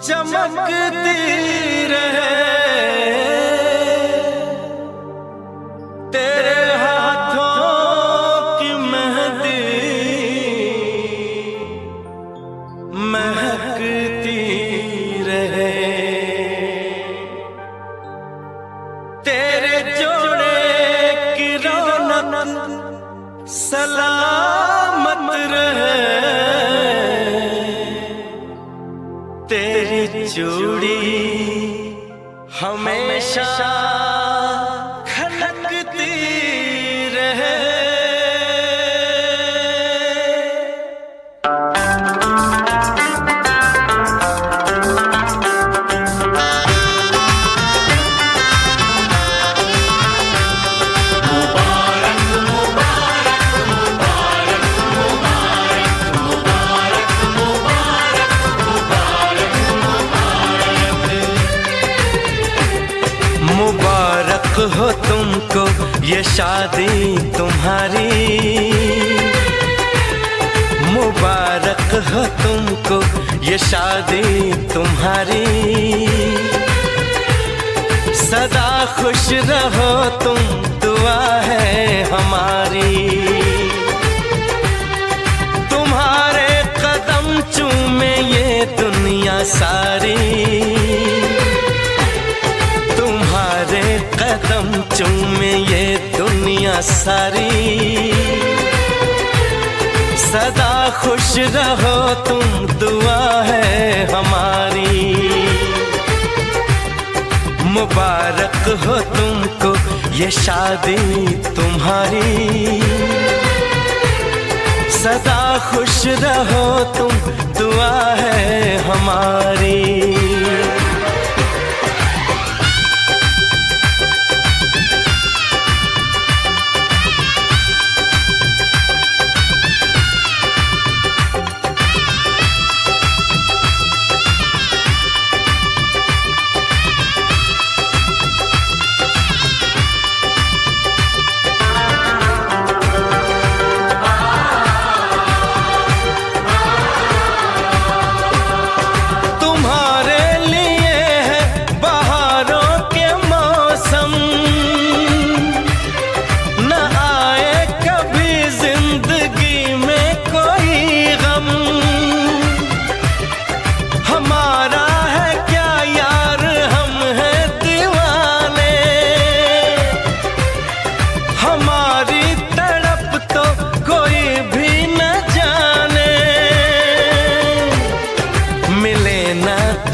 चमकती रहे तेरे हाथों की मेहंदी, महकती रहे तेरे जोड़े की रौनक सलामत रहे, तेरी चूड़ी हमेशा खनकती रहे। मुबारक हो तुमको ये शादी तुम्हारी, मुबारक हो तुमको ये शादी तुम्हारी, सदा खुश रहो तुम दुआ है हमारी, तुम्हारे कदम चूमे ये दुनिया सारी, कदम चूमे ये दुनिया सारी, सदा खुश रहो तुम दुआ है हमारी, मुबारक हो तुमको ये शादी तुम्हारी, सदा खुश रहो तुम दुआ है हमारी।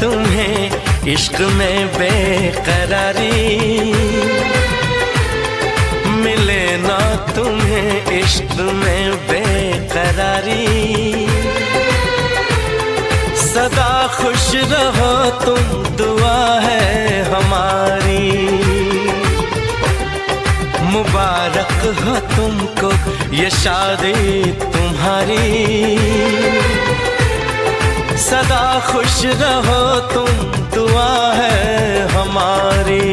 तुम्हें इश्क में बेकरारी मिले ना, तुम्हें इश्क में बेकरारी, सदा खुश रहो तुम दुआ है हमारी, मुबारक हो तुमको ये शादी तुम्हारी, सदा खुश रहो तुम दुआ है हमारी।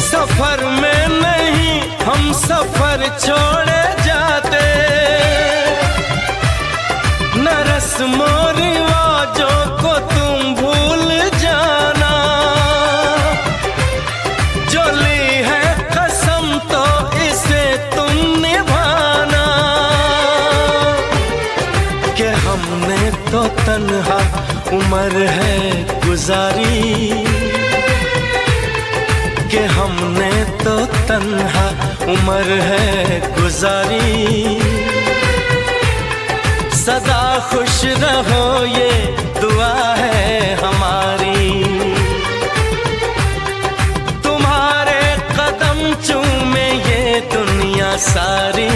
सफर में नहीं हम सफर छोड़े जाते, न रस्मों रिवाजों को तुम भूल जाना, जो ली है कसम तो इसे तुम निभाना, कि हमने तो तन्हा उम्र है गुजारी, कि हमने तो तन्हा उम्र है गुजारी। सदा खुश रहो ये दुआ है हमारी। तुम्हारे कदम चूमे ये दुनिया सारी।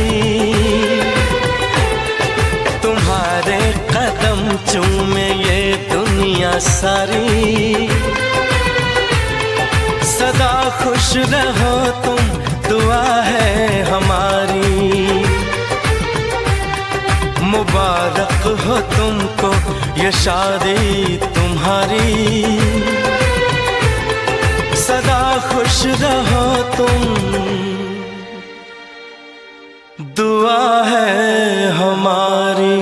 तुम्हारे कदम चूमे ये दुनिया सारी। सदा खुश रहो तुम दुआ है हमारी। मुबारक हो तुमको ये शादी तुम्हारी। सदा खुश रहो तुम दुआ है हमारी।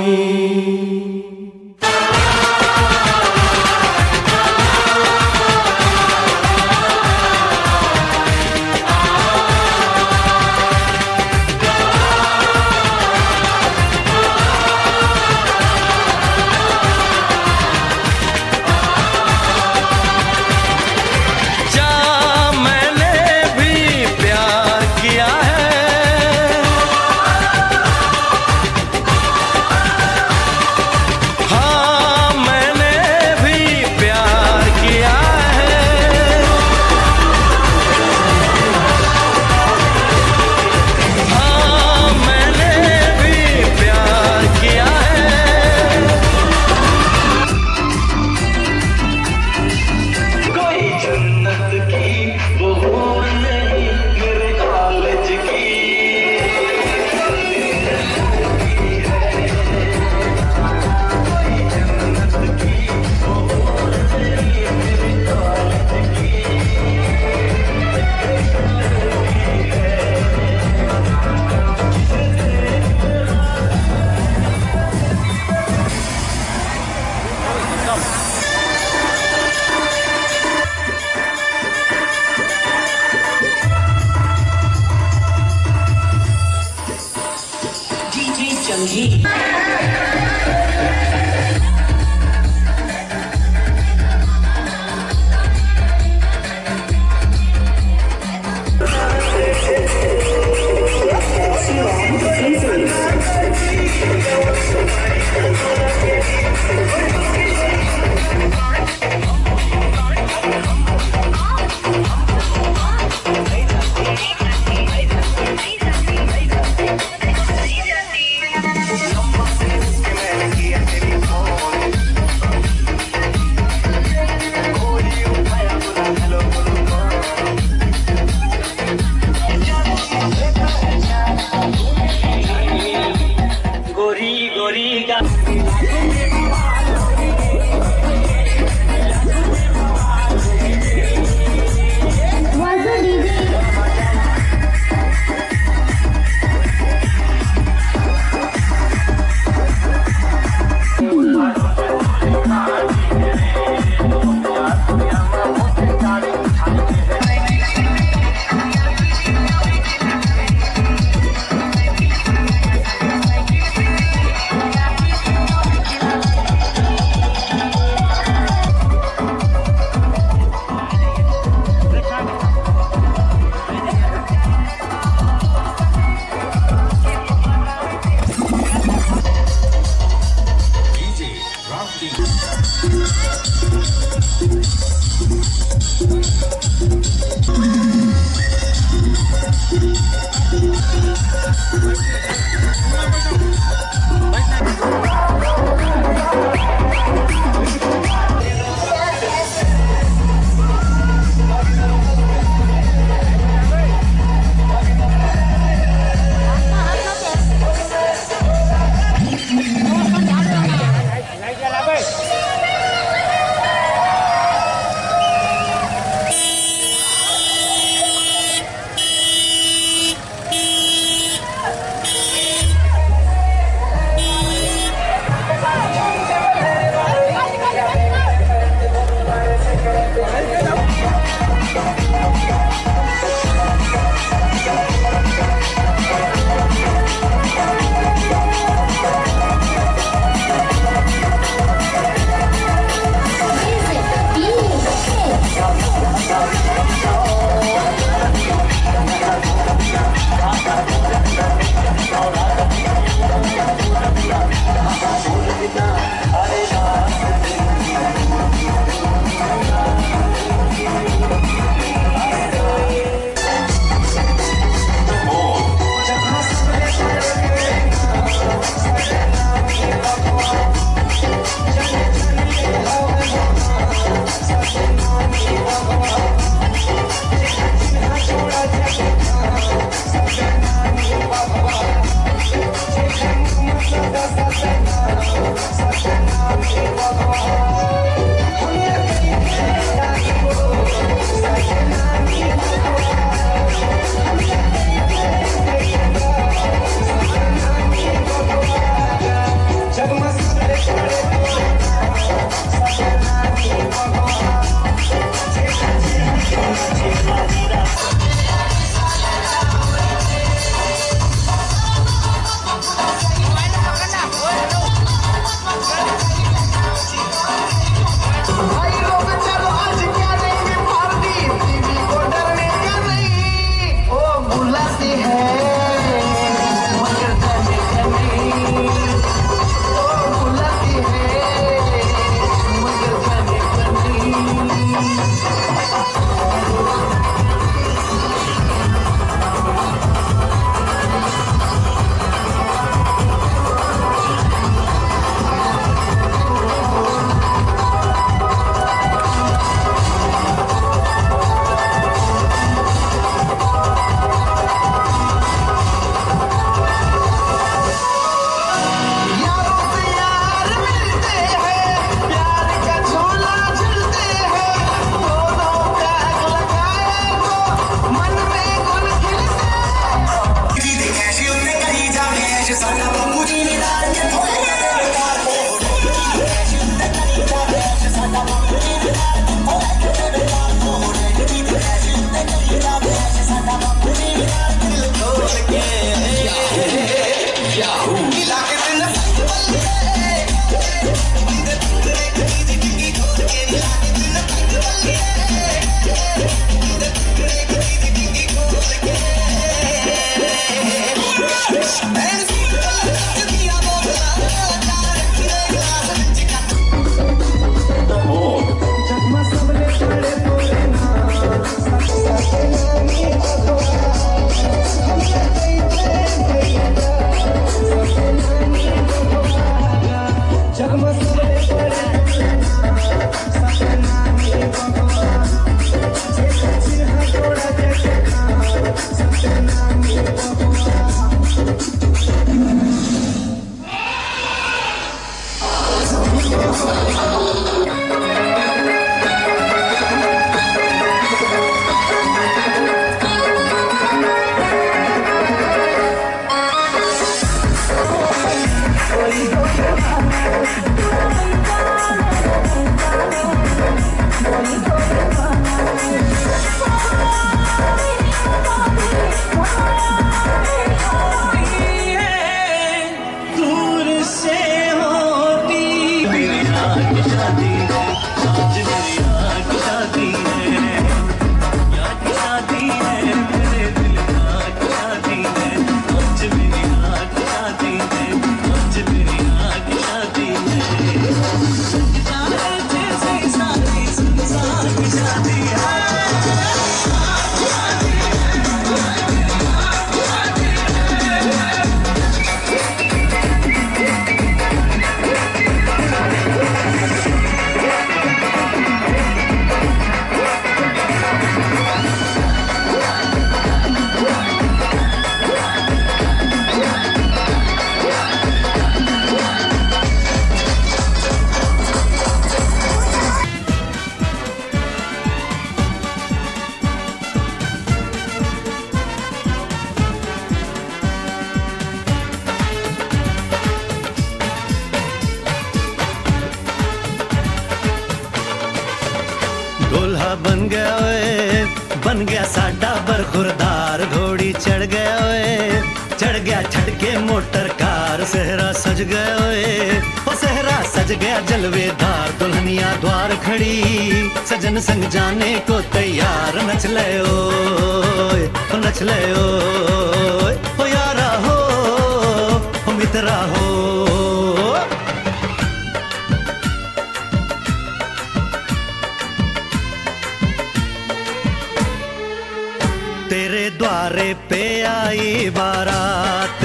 बन गया साडा बरखुरदार। घोड़ी चढ़ गया ओए, चढ़ गया छटके मोटर कार। सहरा सज गया ओए, ओ सहरा सज गया जलवेदार। दुल्हनिया द्वार खड़ी, सजन संग जाने को तैयार। नच ले ओए, ओ नच ले ओए, ओ यारा हो, ओ मित्रा हो। तेरे द्वारे पे आई बारात,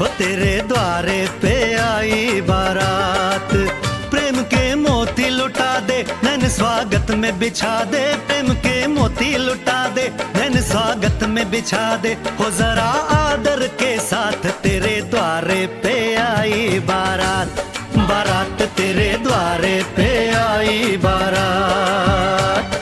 हो तेरे द्वारे पे आई बारात। प्रेम के मोती लुटा दे, नैन स्वागत में बिछा दे। प्रेम के मोती लुटा दे, नैन स्वागत में बिछा दे। हो जरा आदर के साथ तेरे द्वारे पे आई बारात। बारात तेरे द्वारे पे आई बारात।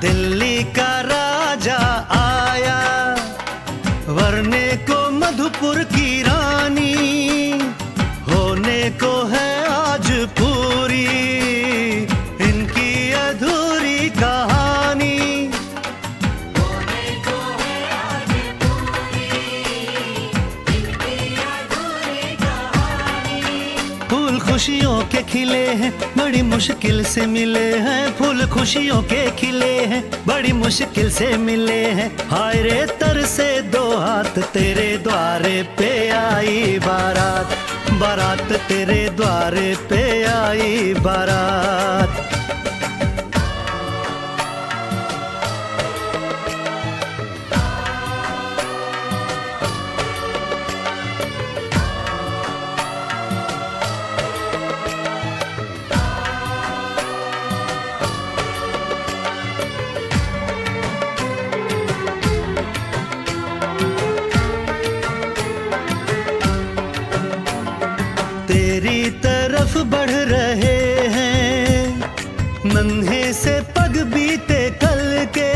दिल्ली का राजा आया, वरने को मधुपुर की रानी। होने को है आज पूरी इनकी अधूरी कहानी। होने को है आज पूरी इनकी अधूरी कहानी। फूल खुशियों के खिले हैं, बड़ी मुश्किल से मिले हैं। फूल खुशियों के खिले हैं, बड़ी मुश्किल से मिले हैं। हाय रे तर से दो हाथ, तेरे द्वारे पे आई बारात। बारात तेरे द्वारे पे आई बारात। तेरी तरफ बढ़ रहे हैं नन्हे से पग बीते कल के।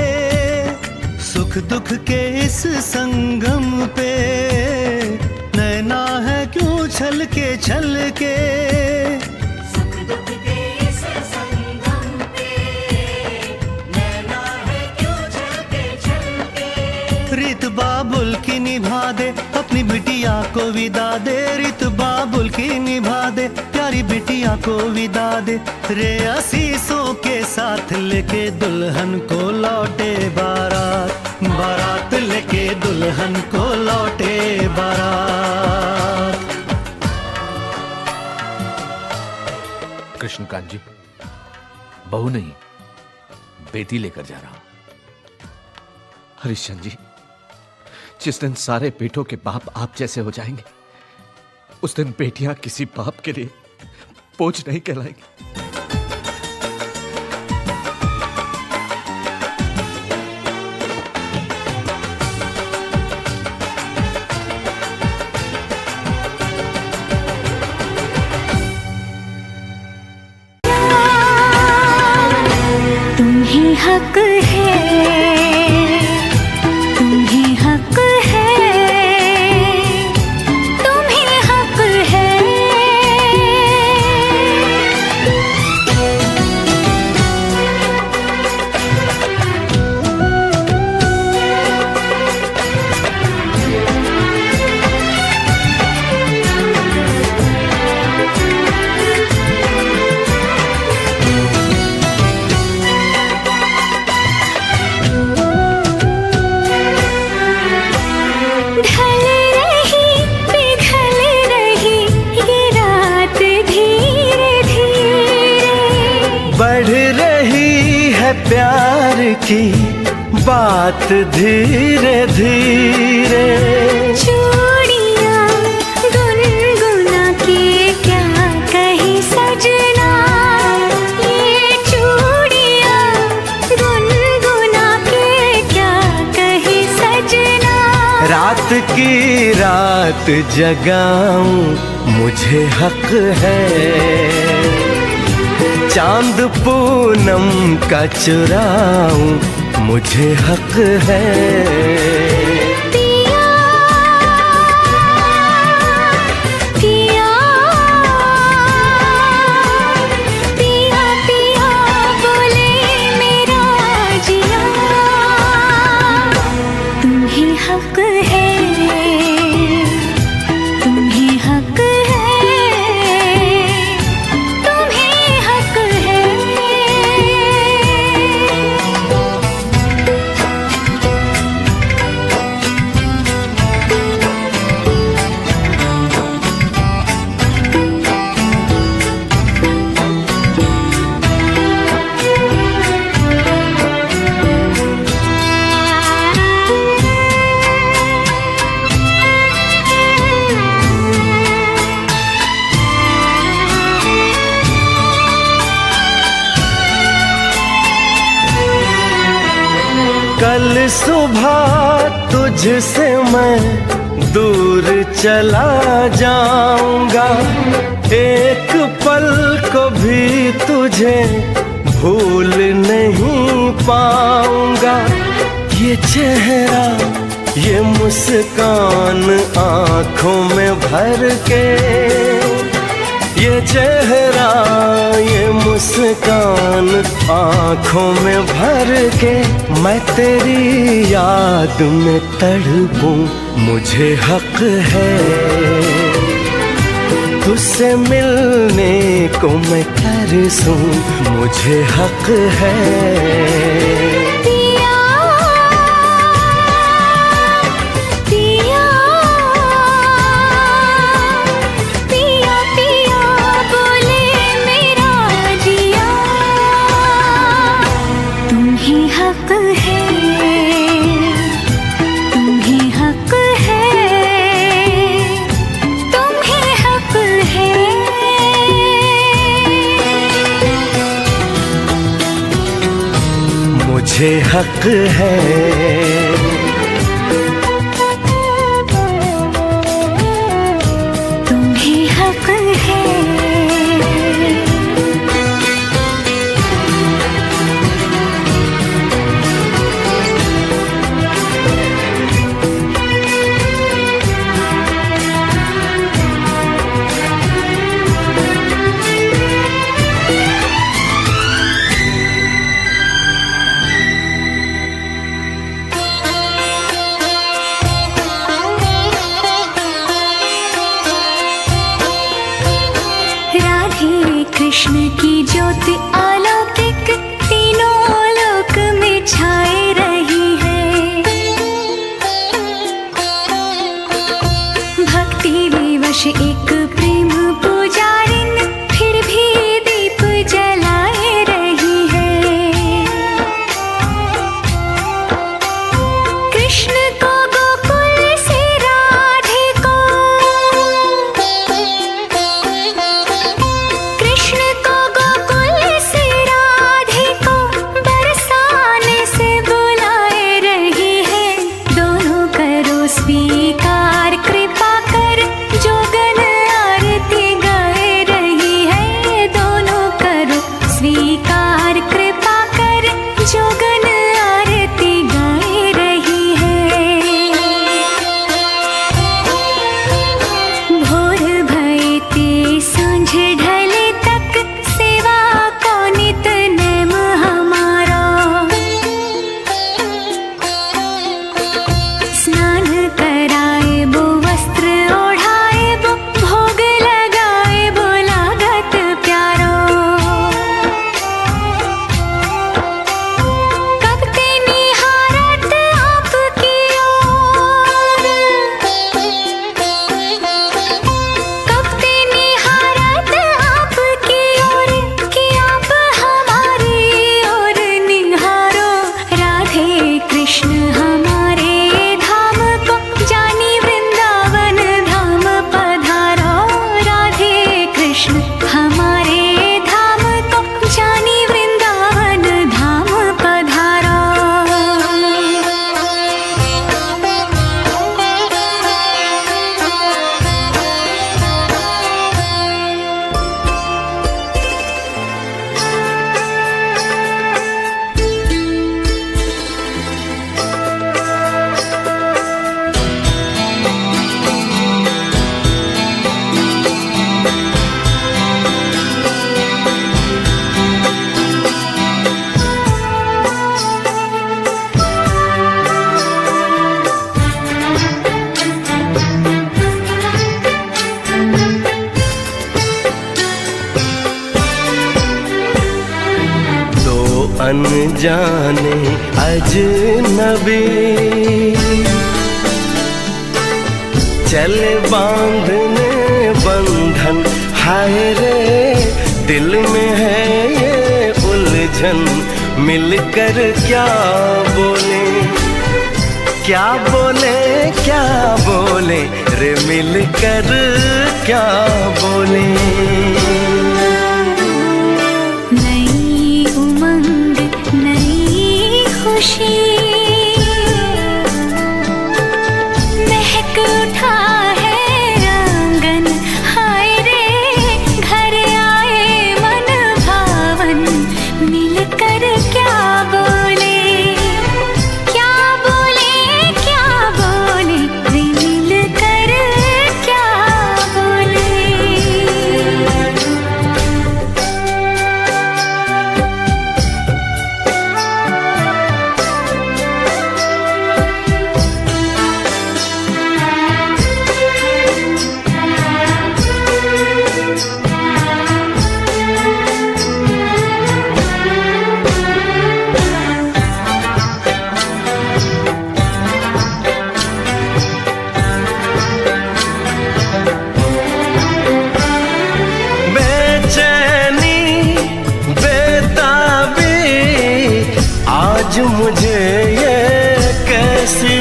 सुख दुख के इस संगम पे नैना है क्यों छल के छल के। सुख दुख के इस संगम पे नैना है क्यों छल के। रीत बाबुल की निभा दे, अपनी बिटिया को विदा दे। रीत बाबुल की निभा दे, प्यारी बिटिया को विदा दे। रे आशीषों के साथ लेके दुल्हन को लौटे बारात। बारात लेके दुल्हन को लौटे बारात। कृष्णकांत जी, बहू नहीं बेटी लेकर जा रहा हूं। हरिश्चंद्र जी, जिस दिन सारे बेटों के बाप आप जैसे हो जाएंगे, उस दिन बेटियां किसी बाप के लिए बोझ नहीं कहलाएंगी। तुम्हें हक है, तुम्हें हक है, तुम्हें हक है। प्यार की बात धीरे धीरे। चूड़ियां गुनगुना के क्या कही सजना, ये चूड़ियां गुनगुना के क्या कही सजना। रात की रात जगाऊं मुझे हक है, चांद पूनम का चुराऊं, मुझे हक है। पिया पिया पिया पिया बोले मेरा जिया, तुम्हें हक है, तुम्हें हक है, तुम्हें हक है। कल सुबह तुझसे मैं दूर चला जाऊंगा, एक पल को भी तुझे भूल नहीं पाऊंगा। ये चेहरा ये मुस्कान आंखों में भर के, ये चेहरा ये मुस्कान आंखों में भर के, मैं तेरी याद में तड़पूं, मुझे हक है। तुझसे मिलने को मैं तरसूं, मुझे हक है। मुझे हक है। तुम्हें हक है। जाने अजनबी, चले बांधने बंधन, हाय रे दिल में है ये उलझन, मिलकर क्या बोले, क्या बोले, क्या बोले रे, मिलकर क्या बोले। नई उमंग नई खुशी, महक उठा है आंगन, हाय रे घर आए मन भावन, मिलकर क्या बोले, क्या बोले, क्या बोले रे, मिलकर क्या बोले। बेचैनी बेताबी आज मुझे ये कैसी,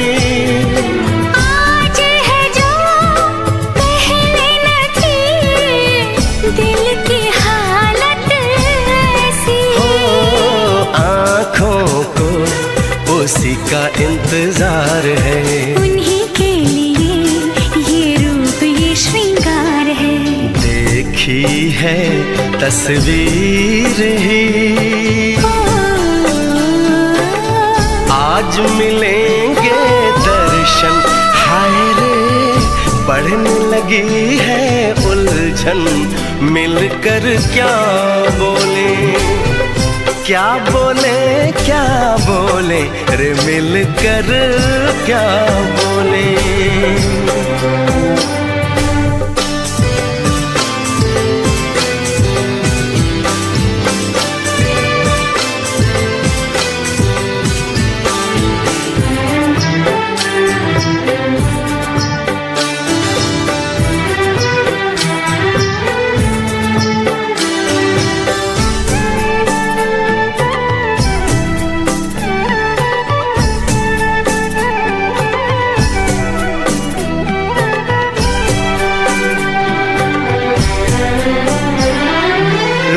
आज है जो पहले न थी, दिल की हालत ऐसी, हो आँखों को उसी का इंतजार है, उन्हीं के लिए ये रूप ये श्रृंगार है, देखी है तस्वीर ही, ओ, आज मिलेंगे दर्शन, हाय रे बढ़ने लगी है उलझन, मिलकर क्या बोले, क्या बोले, क्या बोले रे, मिलकर क्या बोले।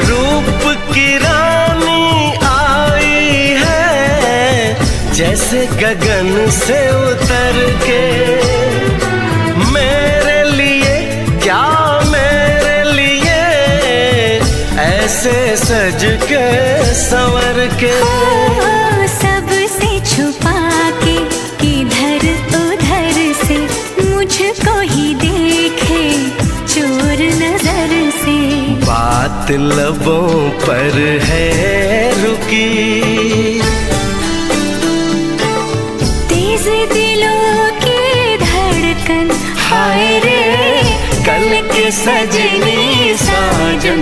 रूप की रानी आई है जैसे गगन से उतर के, मेरे लिए क्या मेरे लिए ऐसे सज के संवर के, ओ, सबसे छुपा के किधर उधर से मुझको ही देखे चोर नजर से, बात लबों पर है रुकी, तेज दिलों की धड़कन, हाय रे कल के सजनी साजन,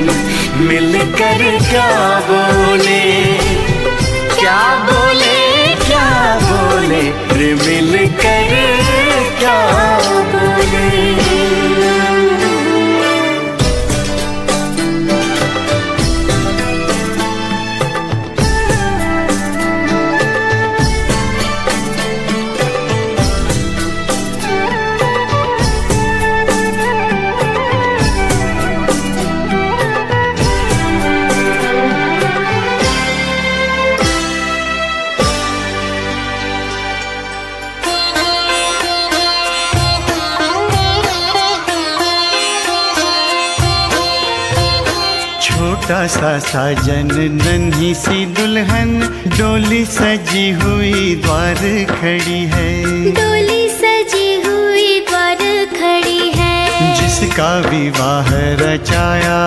मिलकर क्या बोले, क्या बोले, क्या बोले रे, मिलकर क्या बोले। छोटा सा साजन नन्ही सी दुल्हन, डोली सजी हुई द्वार खड़ी है, डोली सजी हुई द्वार खड़ी है, जिसका विवाह रचाया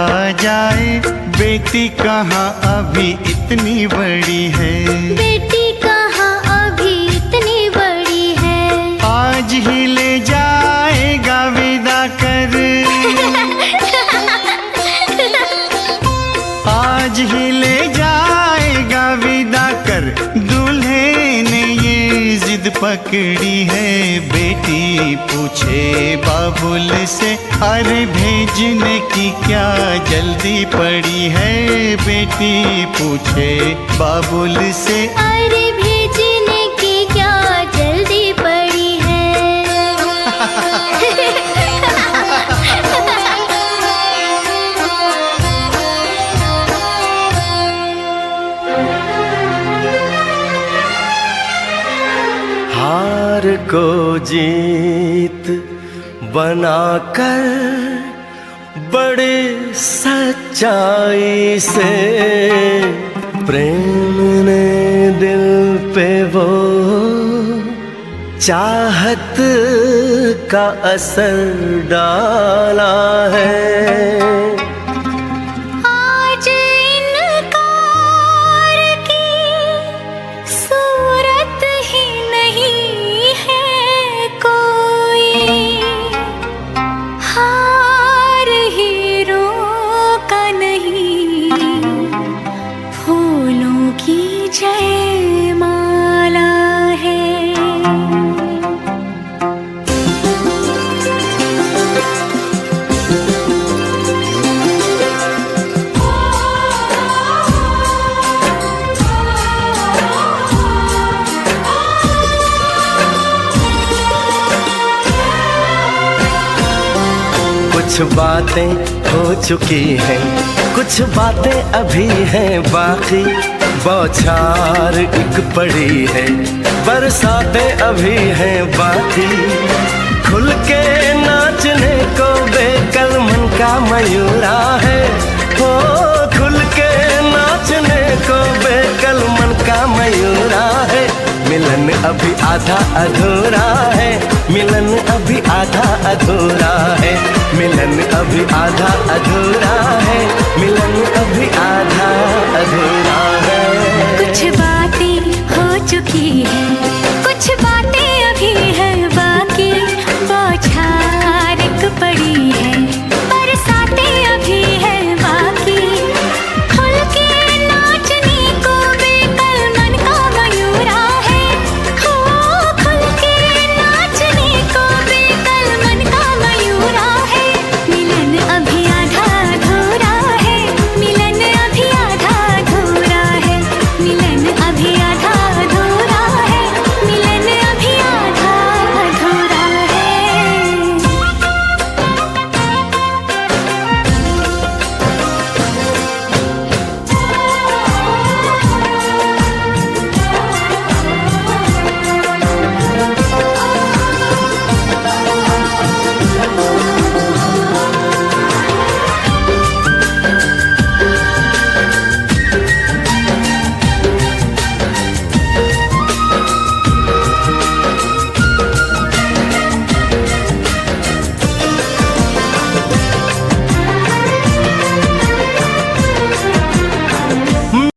जाए, बेटी कहाँ अभी इतनी बड़ी है, बेटी कहाँ अभी इतनी बड़ी है, आज ही ले जाएगा विदा कर, आज ही ले जाएगा विदा कर, दूल्हे ने ये जिद पकड़ी है, बेटी पूछे बाबुल से, अरे भेजने की क्या जल्दी पड़ी है। बेटी पूछे बाबुल से, अरे भेजने की क्या जल्दी पड़ी है। हार को जीत बनाकर बड़े सच्चाई से प्रेम ने दिल पे वो चाहत का असर डाला है। आज इनकार की सूरत ही नहीं है कोई, हार हीरों का नहीं, फूलों की जयमाला है। कुछ बातें हो चुकी हैं, कुछ बातें अभी हैं बाकी, बौछार एक पड़ी है, बरसातें अभी हैं बाकी। खुल के नाचने को बेकल मन का मयूरा है, हो खुल के नाचने को बेकल मन का मयूरा है। मिलन अभी आधा अधूरा है, मिलन अभी आधा अधूरा है, मिलन अभी आधा अधूरा है, मिलन अभी आधा अधूरा है। कुछ बातें हो चुकी है,